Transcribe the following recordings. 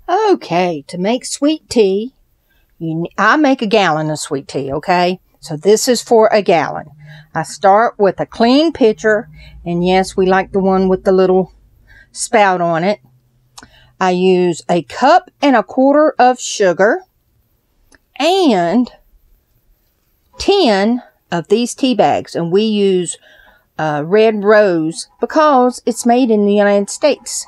Okay, to make sweet tea, I make a gallon of sweet tea, okay? So this is for a gallon. I start with a clean pitcher, and yes, we like the one with the little spout on it. I use 1.25 cups of sugar and 10 of these tea bags, and we use Red Rose because it's made in the United States.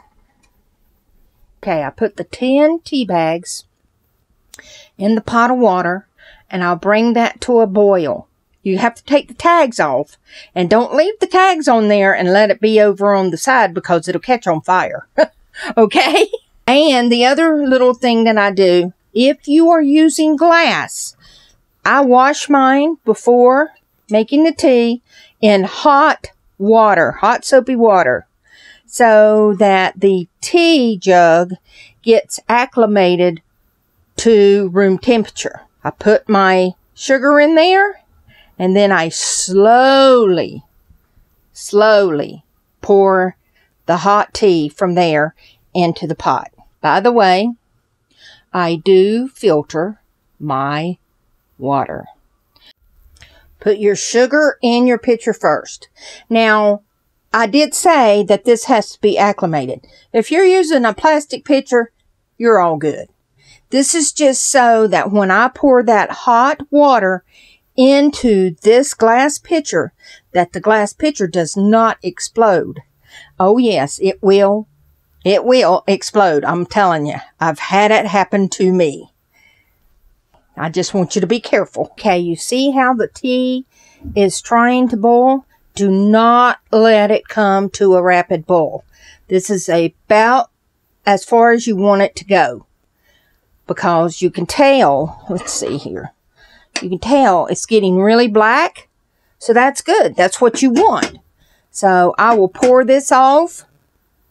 Okay, I put the 10 tea bags in the pot of water, and I'll bring that to a boil. You have to take the tags off, and don't leave the tags on there and let it be over on the side because it'll catch on fire. Okay? And the other little thing that I do, if you are using glass, I wash mine before making the tea in hot water, hot soapy water, so that the tea jug gets acclimated to room temperature. I put my sugar in there, and then I slowly pour the hot tea from there into the pot. By the way, I do filter my water. Put your sugar in your pitcher first. Now, I did say that this has to be acclimated. If you're using a plastic pitcher, you're all good. This is just so that when I pour that hot water into this glass pitcher, that the glass pitcher does not explode. Oh yes, it will. It will explode. I'm telling you. I've had it happen to me. I just want you to be careful. Okay, you see how the tea is trying to boil? Do not let it come to a rapid boil. This is about as far as you want it to go. Because you can tell, let's see here. You can tell it's getting really black. So that's good. That's what you want. So I will pour this off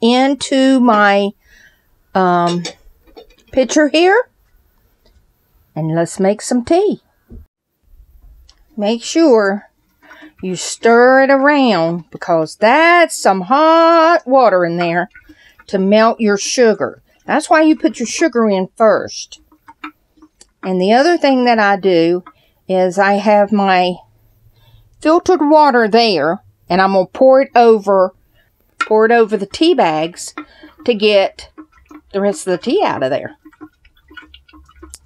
into my pitcher here. And let's make some tea. Make sure you stir it around because that's some hot water in there to melt your sugar. That's why you put your sugar in first. And the other thing that I do is I have my filtered water there, and I'm going to pour it over the tea bags to get the rest of the tea out of there.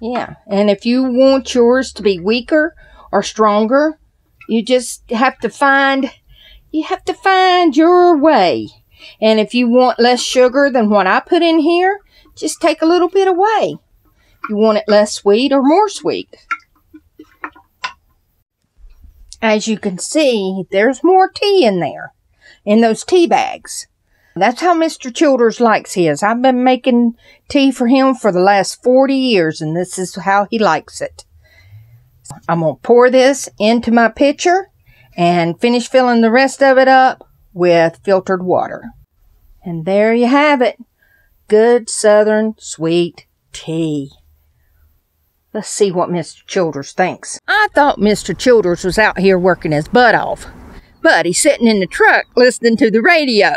Yeah, and if you want yours to be weaker or stronger, you just have to find your way. And if you want less sugar than what I put in here, just take a little bit away. You want it less sweet or more sweet. As you can see, there's more tea in there, in those tea bags. That's how Mr. Childers likes his. I've been making tea for him for the last 40 years, and this is how he likes it. I'm going to pour this into my pitcher and finish filling the rest of it up with filtered water. And there you have it. Good Southern sweet tea. Let's see what Mr. Childers thinks. I thought Mr. Childers was out here working his butt off, but he's sitting in the truck listening to the radio.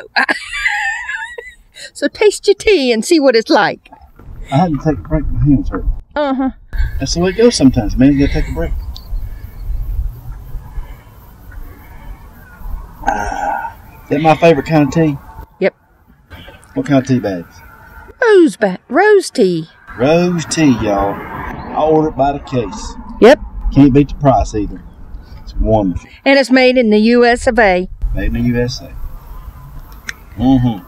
So taste your tea and see what it's like. I had to take a break. My hands hurt. Uh-huh. That's the way it goes sometimes, man. You gotta take a break. Is that my favorite kind of tea? Yep. What kind of tea bags? Rose tea. Rose tea, y'all. I order it by the case. Yep. Can't beat the price either. It's wonderful. And it's made in the US of A. Made in the USA. Mm-hmm.